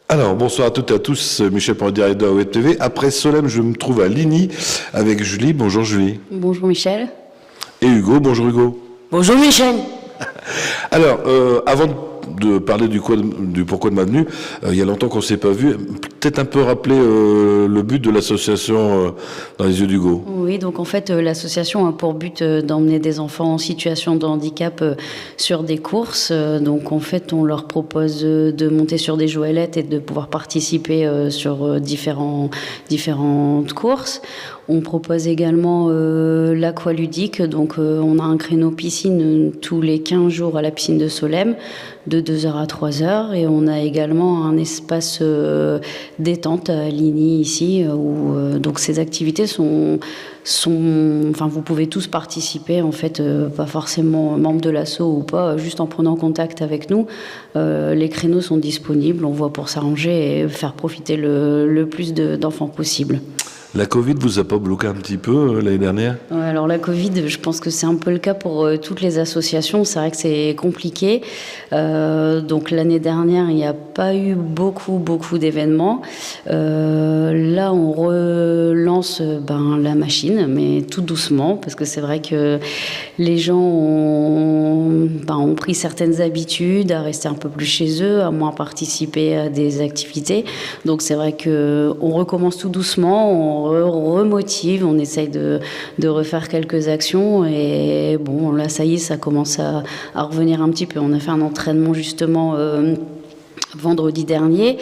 Alors, bonsoir à toutes et à tous, Michel Pordier de Web TV. Après Solem, je me trouve à Ligny avec Julie. Bonjour Julie. Bonjour Michel. Et Hugo. Bonjour Hugo. Bonjour Michel. Alors, avant de parler du pourquoi de ma venue, il y a longtemps qu'on ne s'est pas vu. Peut-être un peu rappeler le but de l'association dans les yeux d'Hugo. Oui, donc en fait, l'association a pour but d'emmener des enfants en situation de handicap sur des courses. Donc en fait, on leur propose de monter sur des jouelettes et de pouvoir participer sur différentes courses. On propose également l'aqualudique, donc on a un créneau piscine tous les 15 jours à la piscine de Solem, de 2h à 3h, et on a également un espace détente à Ligny ici, où donc ces activités enfin vous pouvez tous participer en fait, pas forcément membre de l'asso ou pas, juste en prenant contact avec nous. Les créneaux sont disponibles, on voit pour s'arranger et faire profiter le plus d'enfants possible. La Covid vous a pas bloqué un petit peu l'année dernière ? Ouais, alors la Covid, je pense que c'est un peu le cas pour toutes les associations. C'est vrai que c'est compliqué. Donc l'année dernière, il n'y a pas eu beaucoup d'événements. Là, on relance la machine, mais tout doucement, parce que c'est vrai que les gens ont pris certaines habitudes à rester un peu plus chez eux, à moins participer à des activités. Donc c'est vrai qu'on recommence tout doucement, on remotive, on essaye de refaire quelques actions, et bon, là ça y est, ça commence à revenir un petit peu. On a fait un entraînement justement vendredi dernier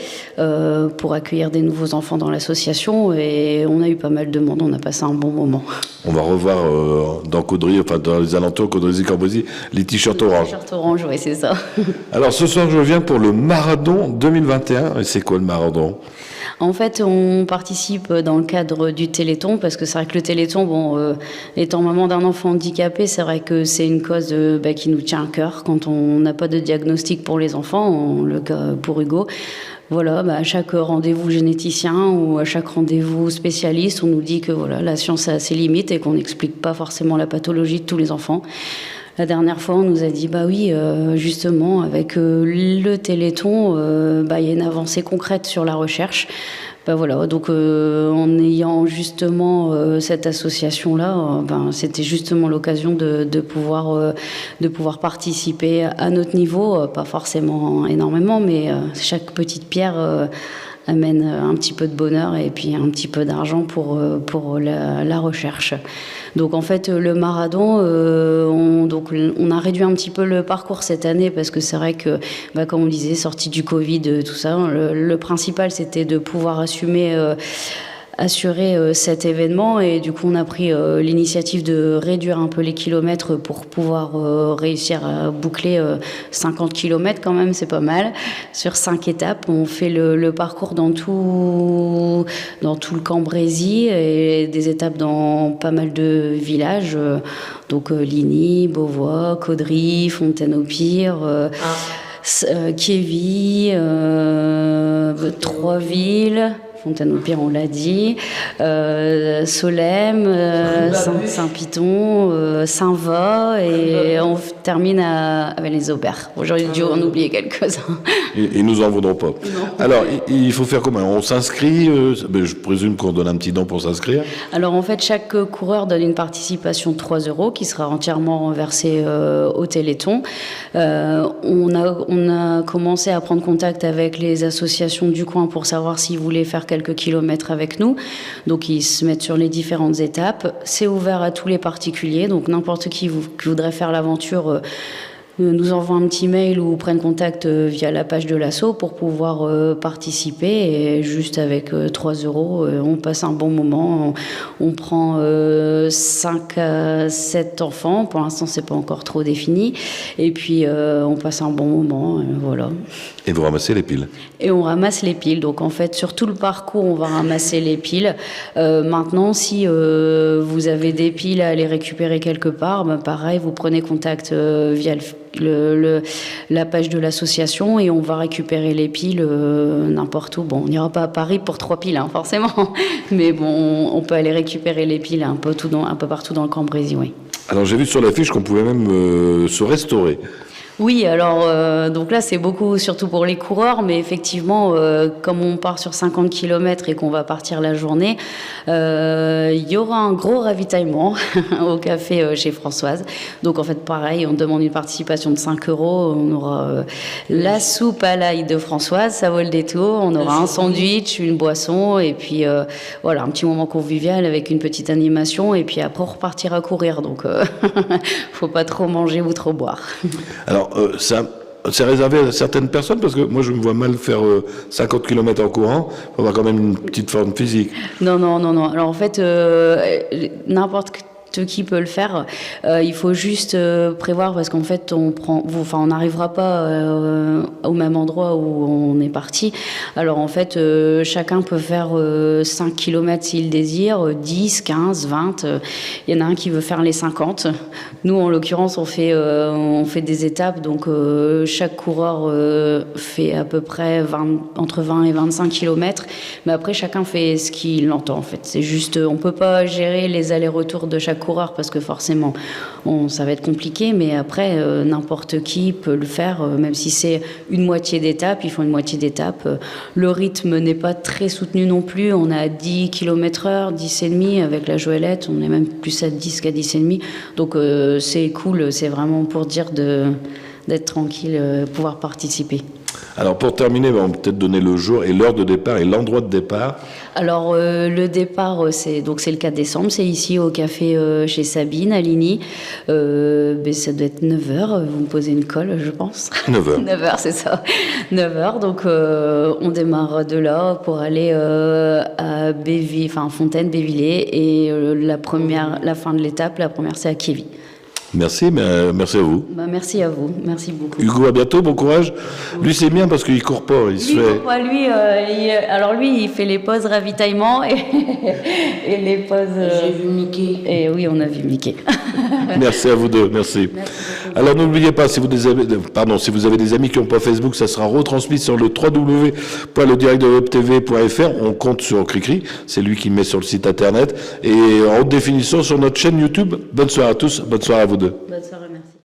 pour accueillir des nouveaux enfants dans l'association, et on a eu pas mal de monde, on a passé un bon moment. On va revoir dans Caudry, enfin dans les alentours, Caudry-Cambrésis, les t-shirts orange. Les t-shirts orange, oui, c'est ça. Alors ce soir, je viens pour le Marathon 2021. Et c'est quoi le Marathon ? En fait, on participe dans le cadre du Téléthon, parce que c'est vrai que le Téléthon, étant maman d'un enfant handicapé, c'est vrai que c'est une cause qui nous tient à cœur quand on n'a pas de diagnostic pour les enfants, le cas pour Hugo. Voilà, à chaque rendez-vous généticien ou à chaque rendez-vous spécialiste, on nous dit que voilà, la science a ses limites et qu'on n'explique pas forcément la pathologie de tous les enfants. La dernière fois, on nous a dit, justement, avec le Téléthon, il y a une avancée concrète sur la recherche. Voilà, donc en ayant justement cette association-là, c'était justement l'occasion de pouvoir participer à notre niveau, pas forcément énormément, mais chaque petite pierre amène un petit peu de bonheur et puis un petit peu d'argent pour la recherche. Donc en fait, le marathon, on a réduit un petit peu le parcours cette année, parce que c'est vrai que, comme on disait, sortie du Covid, tout ça, le principal c'était de pouvoir assurer cet événement, et du coup on a pris l'initiative de réduire un peu les kilomètres pour pouvoir réussir à boucler 50 kilomètres quand même, c'est pas mal, sur 5 étapes. On fait le parcours dans tout le Cambrésis, et des étapes dans pas mal de villages, donc Ligny, Beauvois, Caudry, Fontaine-au-Pire, Kiévy, Troisville, Fontaine-au-Pire, on l'a dit, Solem, Saint-Piton, Saint-Va, et on termine avec les Aubert. J'aurais dû en oublier quelques-uns. Et nous en voudrons pas. Non. Alors, il faut faire comment ? On s'inscrit, je présume qu'on donne un petit don pour s'inscrire. Alors en fait, chaque coureur donne une participation de 3 € qui sera entièrement versée au Téléthon. On a commencé à prendre contact avec les associations du coin pour savoir s'ils voulaient faire quelques kilomètres avec nous. Donc ils se mettent sur les différentes étapes. C'est ouvert à tous les particuliers, donc n'importe qui voudrait faire l'aventure nous envoie un petit mail ou prennent contact via la page de l'asso pour pouvoir participer. Et juste avec 3 €, on passe un bon moment. On prend 5 à 7 enfants. Pour l'instant, c'est pas encore trop défini. Et puis, on passe un bon moment. Voilà. Et vous ramassez les piles ? Et on ramasse les piles. Donc, en fait, sur tout le parcours, on va ramasser les piles. Maintenant, si vous avez des piles à aller récupérer quelque part, pareil, vous prenez contact via la page de l'association, et on va récupérer les piles n'importe où. Bon, on n'ira pas à Paris pour 3 piles, forcément, mais bon, on peut aller récupérer les piles un peu partout dans le Cambrésis, oui. Alors j'ai vu sur l'affiche qu'on pouvait même se restaurer. Oui, alors donc là c'est beaucoup surtout pour les coureurs, mais effectivement comme on part sur 50 km et qu'on va partir la journée, il y aura un gros ravitaillement au café chez Françoise. Donc en fait pareil, on demande une participation de 5 euros, on aura la soupe à l'ail de Françoise, ça vaut le détour, on aura un sandwich, une boisson et puis voilà un petit moment convivial avec une petite animation et puis après on repartira courir. Donc faut pas trop manger ou trop boire. Alors, ça, c'est réservé à certaines personnes parce que moi, je me vois mal faire 50 km en courant. Il faut avoir quand même une petite forme physique. Non, non, non, non. Alors en fait, n'importe qui peut le faire. Il faut juste prévoir parce qu'en fait, on n'arrivera pas au même endroit où on est parti. Alors en fait, chacun peut faire 5 km s'il désire, 10, 15, 20. Il y en a un qui veut faire les 50. Nous, en l'occurrence, on fait des étapes. Donc chaque coureur fait à peu près entre 20 et 25 km. Mais après, chacun fait ce qu'il entend en fait. C'est juste, on peut pas gérer les allers-retours de chaque coureur parce que forcément ça va être compliqué, mais après n'importe qui peut le faire, même si c'est une moitié d'étape, ils font une moitié d'étape. Le rythme n'est pas très soutenu non plus, on a 10 km/h, 10,5 avec la Joëlette, on est même plus à 10 qu'à 10,5, donc c'est cool, c'est vraiment pour dire d'être tranquille, pouvoir participer. Alors pour terminer, on va peut-être donner le jour et l'heure de départ et l'endroit de départ. Alors le départ, c'est le 4 décembre, c'est ici au café chez Sabine à Ligny. Ça doit être 9h, vous me posez une colle, je pense. 9h. 9h, c'est ça. 9h, donc on démarre de là pour aller à Fontaine, Bévillé, et la fin de l'étape, la première c'est à Kévy. Merci, merci à vous. Merci à vous, merci beaucoup. Hugo, à bientôt, bon courage. Lui, c'est bien parce qu'il court pas. Alors lui, il fait les pauses ravitaillement et les pauses. J'ai vu Mickey. Et oui, on a vu Mickey. Merci à vous deux, merci. Alors n'oubliez pas, si vous avez des amis qui n'ont pas Facebook, ça sera retransmis sur le www.ledirectdewebtv.fr. On compte sur Cricri, c'est lui qui met sur le site internet, et en haute définition sur notre chaîne YouTube. Bonne soirée à tous, bonne soirée à vous deux. Bonne soirée.